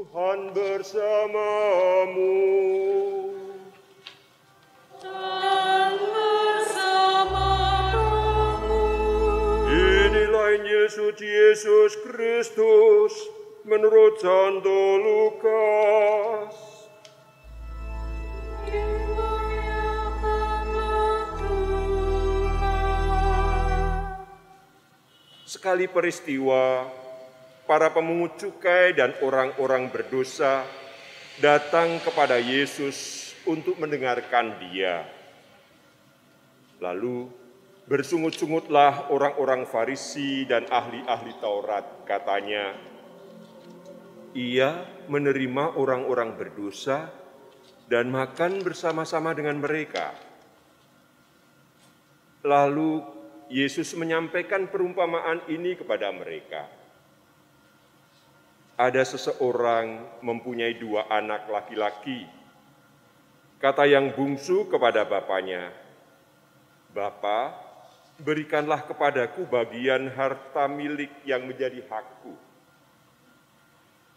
Tuhan bersamamu. Dan bersamamu. Inilah Injil suci Yesus Kristus menurut Santo Lukas. Dimuliakanlah Tuhan. Sekali peristiwa, para pemungut cukai dan orang-orang berdosa datang kepada Yesus untuk mendengarkan Dia. Lalu bersungut-sungutlah orang-orang Farisi dan ahli-ahli Taurat, katanya, Ia menerima orang-orang berdosa dan makan bersama-sama dengan mereka. Lalu Yesus menyampaikan perumpamaan ini kepada mereka. Ada seseorang mempunyai 2 anak laki-laki. Kata yang bungsu kepada bapaknya, "Bapa, berikanlah kepadaku bagian harta milik yang menjadi hakku."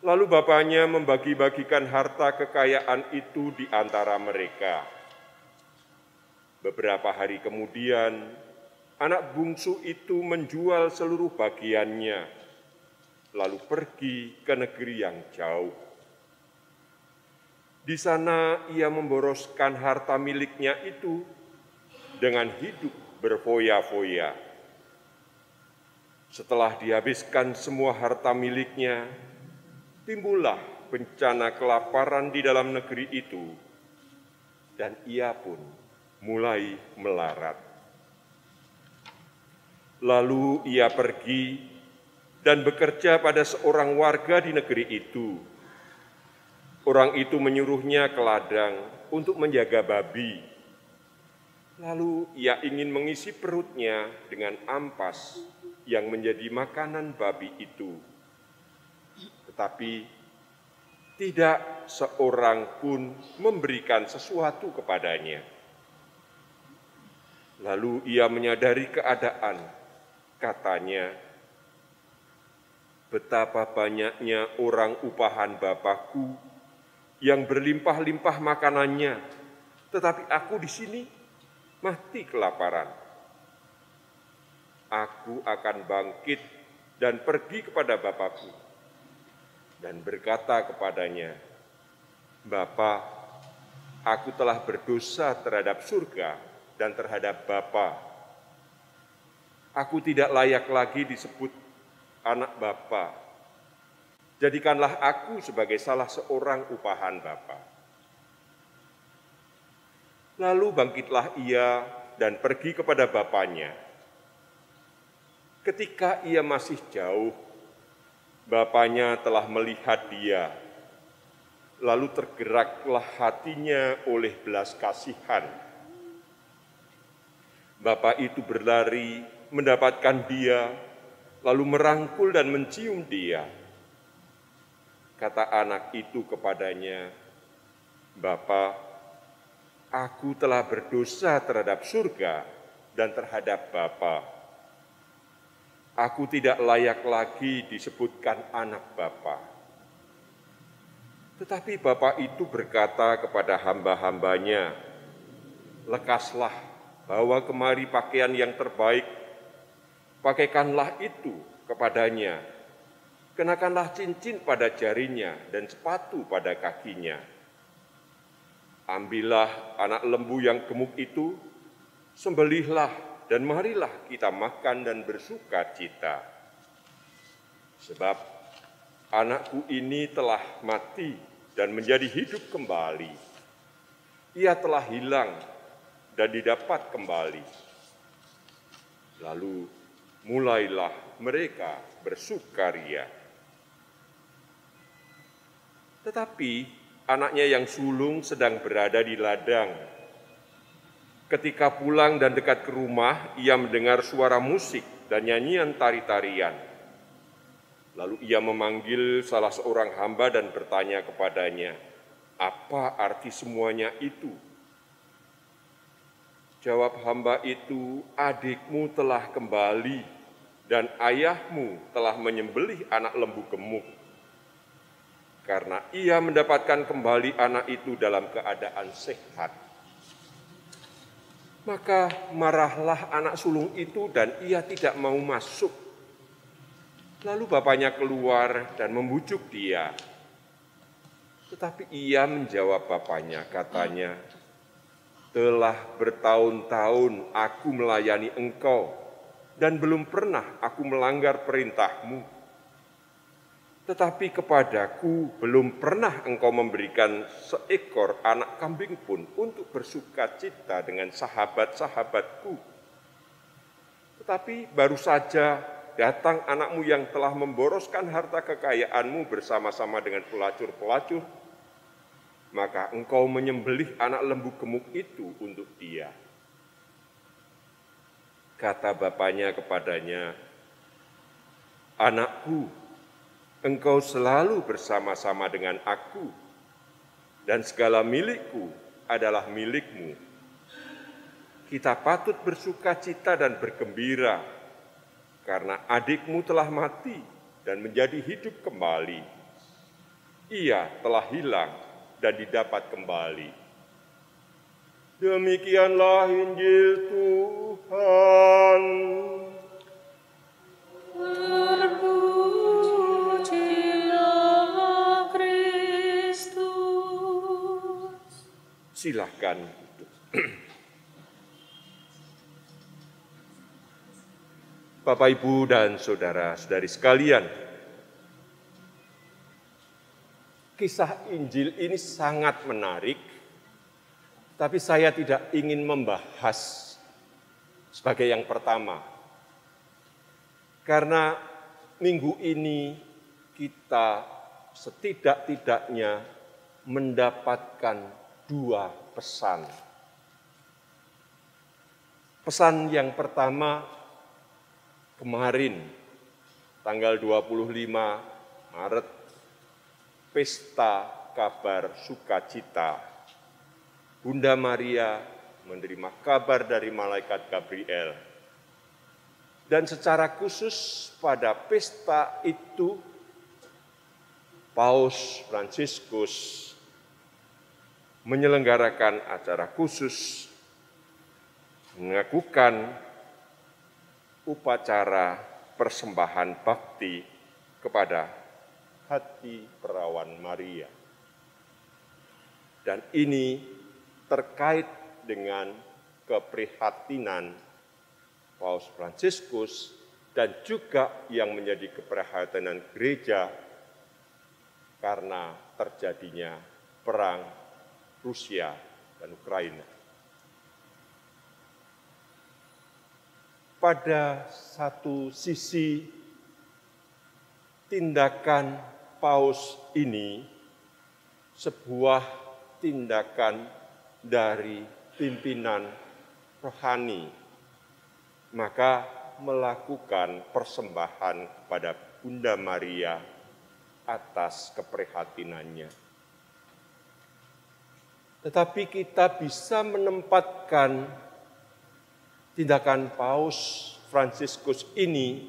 Lalu bapaknya membagi-bagikan harta kekayaan itu di antara mereka. Beberapa hari kemudian, anak bungsu itu menjual seluruh bagiannya, lalu pergi ke negeri yang jauh. Di sana ia memboroskan harta miliknya itu dengan hidup berfoya-foya. Setelah dihabiskan semua harta miliknya, timbullah bencana kelaparan di dalam negeri itu, dan ia pun mulai melarat. Lalu ia pergi dan bekerja pada seorang warga di negeri itu. Orang itu menyuruhnya ke ladang untuk menjaga babi. Lalu ia ingin mengisi perutnya dengan ampas yang menjadi makanan babi itu. Tetapi tidak seorang pun memberikan sesuatu kepadanya. Lalu ia menyadari keadaan, katanya, "Betapa banyaknya orang upahan Bapakku yang berlimpah-limpah makanannya, tetapi aku di sini mati kelaparan. Aku akan bangkit dan pergi kepada Bapakku dan berkata kepadanya, Bapa, aku telah berdosa terhadap surga dan terhadap Bapa. Aku tidak layak lagi disebut anak Bapa. Jadikanlah aku sebagai salah seorang upahan Bapa." Lalu bangkitlah ia dan pergi kepada bapaknya. Ketika ia masih jauh, bapaknya telah melihat dia. Lalu tergeraklah hatinya oleh belas kasihan. Bapak itu berlari mendapatkan dia, lalu merangkul dan mencium dia. Kata anak itu kepadanya, "Bapa, aku telah berdosa terhadap surga dan terhadap Bapa. Aku tidak layak lagi disebutkan anak Bapa." Tetapi Bapa itu berkata kepada hamba-hambanya, "Lekaslah, bawa kemari pakaian yang terbaik, pakaikanlah itu kepadanya, kenakanlah cincin pada jarinya dan sepatu pada kakinya. Ambillah anak lembu yang gemuk itu, sembelihlah dan marilah kita makan dan bersuka cita. Sebab anakku ini telah mati dan menjadi hidup kembali. Ia telah hilang dan didapat kembali." Lalu mulailah mereka bersukaria. Tetapi anaknya yang sulung sedang berada di ladang. Ketika pulang dan dekat ke rumah, ia mendengar suara musik dan nyanyian tari-tarian. Lalu ia memanggil salah seorang hamba dan bertanya kepadanya, "Apa arti semuanya itu?" Jawab hamba itu, "Adikmu telah kembali dan ayahmu telah menyembelih anak lembu gemuk." karena ia mendapatkan kembali anak itu dalam keadaan sehat. Maka marahlah anak sulung itu dan ia tidak mau masuk. Lalu bapaknya keluar dan membujuk dia. Tetapi ia menjawab bapaknya, katanya, "Telah bertahun-tahun aku melayani engkau, dan belum pernah aku melanggar perintahmu. Tetapi kepadaku belum pernah engkau memberikan seekor anak kambing pun untuk bersuka cita dengan sahabat-sahabatku. Tetapi baru saja datang anakmu yang telah memboroskan harta kekayaanmu bersama-sama dengan pelacur-pelacur, maka engkau menyembelih anak lembu gemuk itu untuk dia." Kata bapaknya kepadanya, "Anakku, engkau selalu bersama-sama dengan aku, dan segala milikku adalah milikmu. Kita patut bersuka cita dan bergembira, karena adikmu telah mati dan menjadi hidup kembali. Ia telah hilang dan didapat kembali." Demikianlah Injil Tuhan. Terpujilah Kristus. Silahkan duduk. Bapak, Ibu, dan saudara-saudari sekalian, kisah Injil ini sangat menarik, tapi saya tidak ingin membahas sebagai yang pertama. Karena minggu ini kita setidak-tidaknya mendapatkan dua pesan. Pesan yang pertama kemarin, tanggal 25 Maret, pesta kabar sukacita. Bunda Maria menerima kabar dari malaikat Gabriel. Dan secara khusus pada pesta itu, Paus Fransiskus menyelenggarakan acara khusus, melakukan upacara persembahan bakti kepada hati perawan Maria. Dan ini terkait dengan keprihatinan Paus Fransiskus dan juga yang menjadi keprihatinan gereja karena terjadinya perang Rusia dan Ukraina. Pada satu sisi, tindakan Paus ini sebuah tindakan dari pimpinan rohani, maka melakukan persembahan kepada Bunda Maria atas keprihatinannya. Tetapi kita bisa menempatkan tindakan Paus Fransiskus ini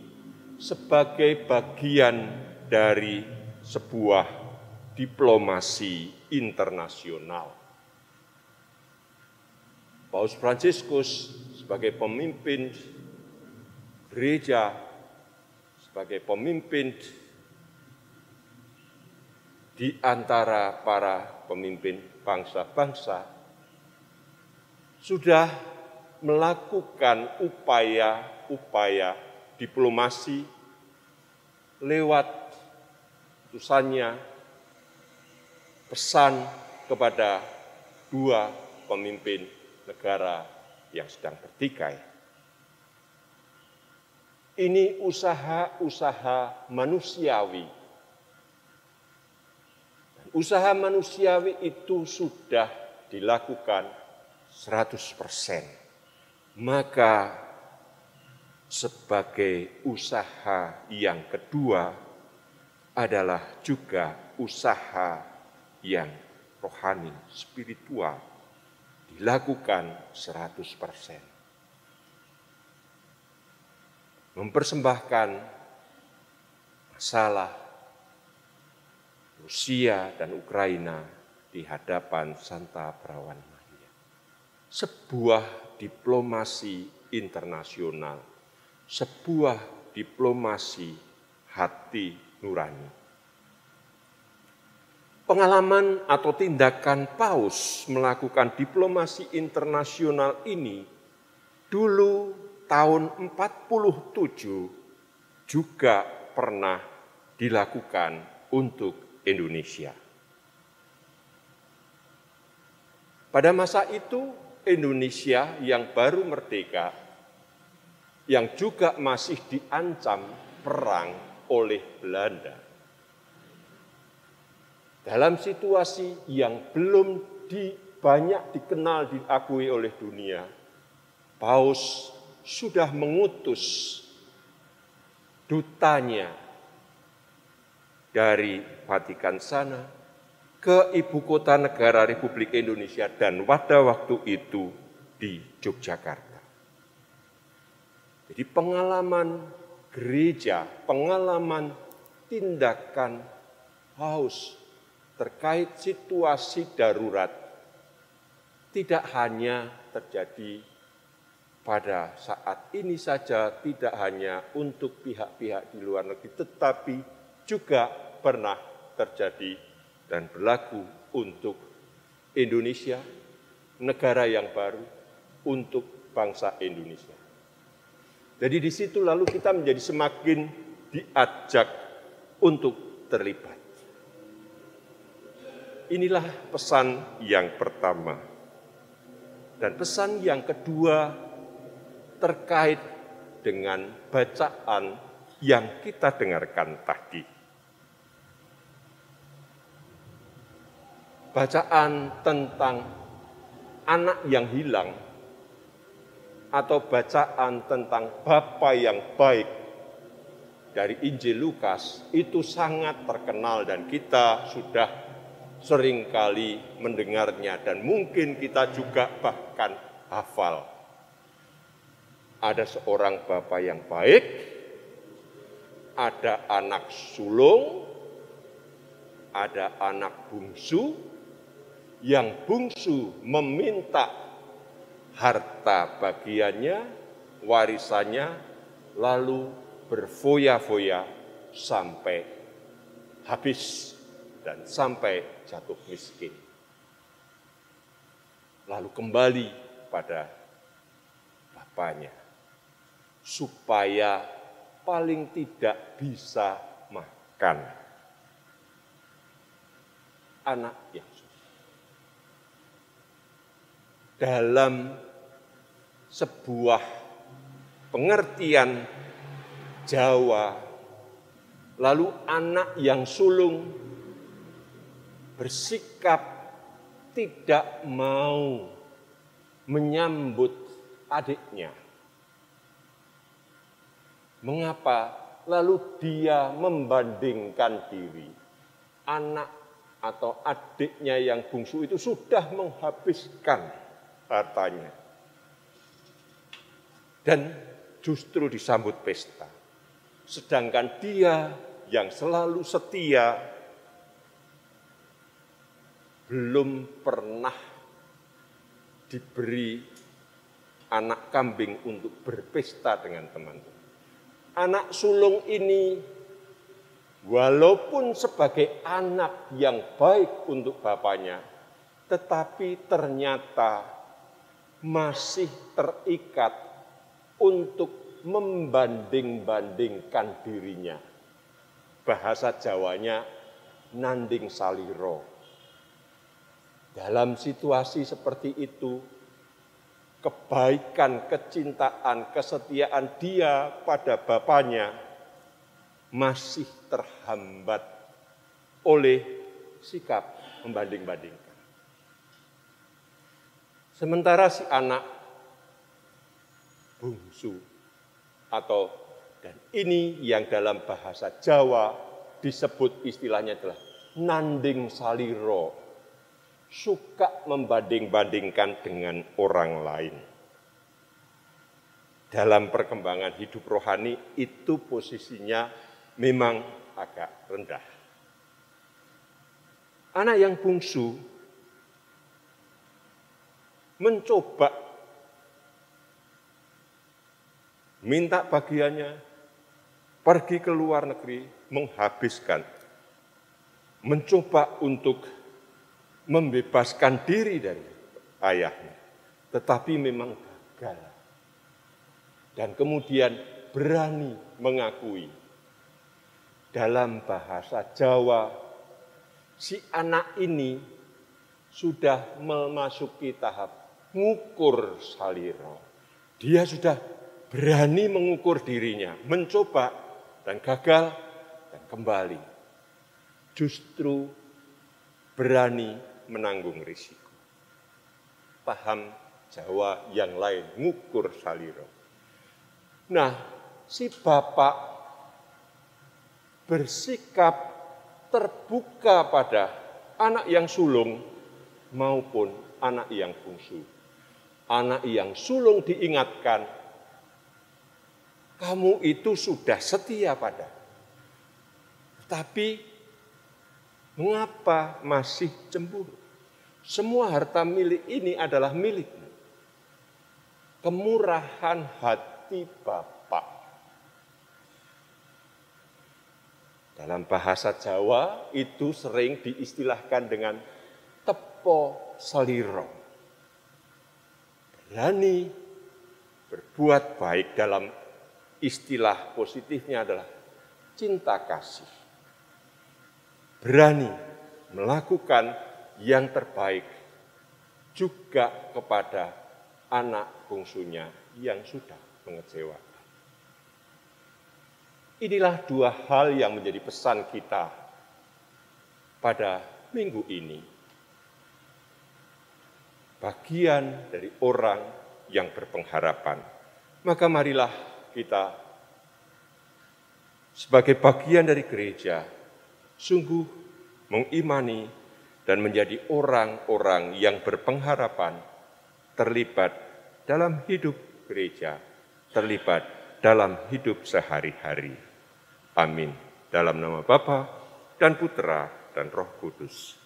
sebagai bagian dari sebuah diplomasi internasional. Paus Fransiskus sebagai pemimpin gereja, sebagai pemimpin di antara para pemimpin bangsa-bangsa, sudah melakukan upaya-upaya diplomasi lewat utusannya pesan kepada dua pemimpin negara yang sedang bertikai. Ini usaha-usaha manusiawi. Dan usaha manusiawi itu sudah dilakukan 100%. Maka sebagai usaha yang kedua adalah juga usaha yang rohani, spiritual, dilakukan 100%. Mempersembahkan masalah, Rusia dan Ukraina di hadapan Santa Perawan Maria. Sebuah diplomasi internasional, sebuah diplomasi hati nurani. Pengalaman atau tindakan Paus melakukan diplomasi internasional ini dulu tahun 47 juga pernah dilakukan untuk Indonesia. Pada masa itu Indonesia yang baru merdeka, yang juga masih diancam perang oleh Belanda. Dalam situasi yang belum banyak dikenal, diakui oleh dunia, Paus sudah mengutus dutanya dari Vatikan sana ke ibu kota negara Republik Indonesia dan pada waktu itu di Yogyakarta. Jadi pengalaman gereja, pengalaman tindakan Paus terkait situasi darurat tidak hanya terjadi pada saat ini saja, tidak hanya untuk pihak-pihak di luar negeri, tetapi juga pernah terjadi dan berlaku untuk Indonesia, negara yang baru, untuk bangsa Indonesia. Jadi di situ lalu kita menjadi semakin diajak untuk terlibat. Inilah pesan yang pertama. Dan pesan yang kedua terkait dengan bacaan yang kita dengarkan tadi. Bacaan tentang anak yang hilang atau bacaan tentang Bapa yang baik dari Injil Lukas itu sangat terkenal dan kita sudah seringkali mendengarnya dan mungkin kita juga bahkan hafal. Ada seorang bapa yang baik, ada anak sulung, ada anak bungsu, yang bungsu meminta harta bagiannya, warisannya, lalu berfoya-foya sampai habis dan sampai jatuh miskin. Lalu kembali pada bapaknya, supaya paling tidak bisa makan. Anak yang susah. Dalam sebuah pengertian Jawa, lalu anak yang sulung bersikap tidak mau menyambut adiknya. Mengapa? Lalu dia membandingkan diri. Anak atau adiknya yang bungsu itu sudah menghabiskan hartanya. Dan justru disambut pesta. Sedangkan dia yang selalu setia belum pernah diberi anak kambing untuk berpesta dengan teman-teman. Anak sulung ini walaupun sebagai anak yang baik untuk bapaknya, tetapi ternyata masih terikat untuk membanding-bandingkan dirinya. Bahasa Jawanya nanding saliro. Dalam situasi seperti itu, kebaikan, kecintaan, kesetiaan dia pada bapaknya masih terhambat oleh sikap membanding-bandingkan. Sementara si anak bungsu dan ini yang dalam bahasa Jawa disebut istilahnya adalah nanding saliro, suka membanding-bandingkan dengan orang lain. Dalam perkembangan hidup rohani itu posisinya memang agak rendah. Anak yang bungsu mencoba minta bagiannya, pergi ke luar negeri, menghabiskan, mencoba untuk membebaskan diri dari ayahnya, tetapi memang gagal. Dan kemudian berani mengakui. Dalam bahasa Jawa, si anak ini sudah memasuki tahap ngukur saliro. Dia sudah berani mengukur dirinya, mencoba dan gagal dan kembali. Justru berani menanggung risiko. Paham Jawa yang lain, ngukur saliro. Nah, si bapak bersikap terbuka pada anak yang sulung maupun anak yang bungsu. Anak yang sulung diingatkan, kamu itu sudah setia pada. Tapi mengapa masih cemburu? Semua harta milik ini adalah milikmu. Kemurahan hati Bapak. Dalam bahasa Jawa itu sering diistilahkan dengan tepo saliro. Berani berbuat baik, dalam istilah positifnya adalah cinta kasih. Berani melakukan yang terbaik juga kepada anak bungsunya yang sudah mengecewakan. Inilah dua hal yang menjadi pesan kita pada minggu ini. Bagian dari orang yang berpengharapan. Maka marilah kita sebagai bagian dari gereja sungguh mengimani dan menjadi orang-orang yang berpengharapan, terlibat dalam hidup gereja, terlibat dalam hidup sehari-hari. Amin. Dalam nama Bapa dan Putra dan Roh Kudus.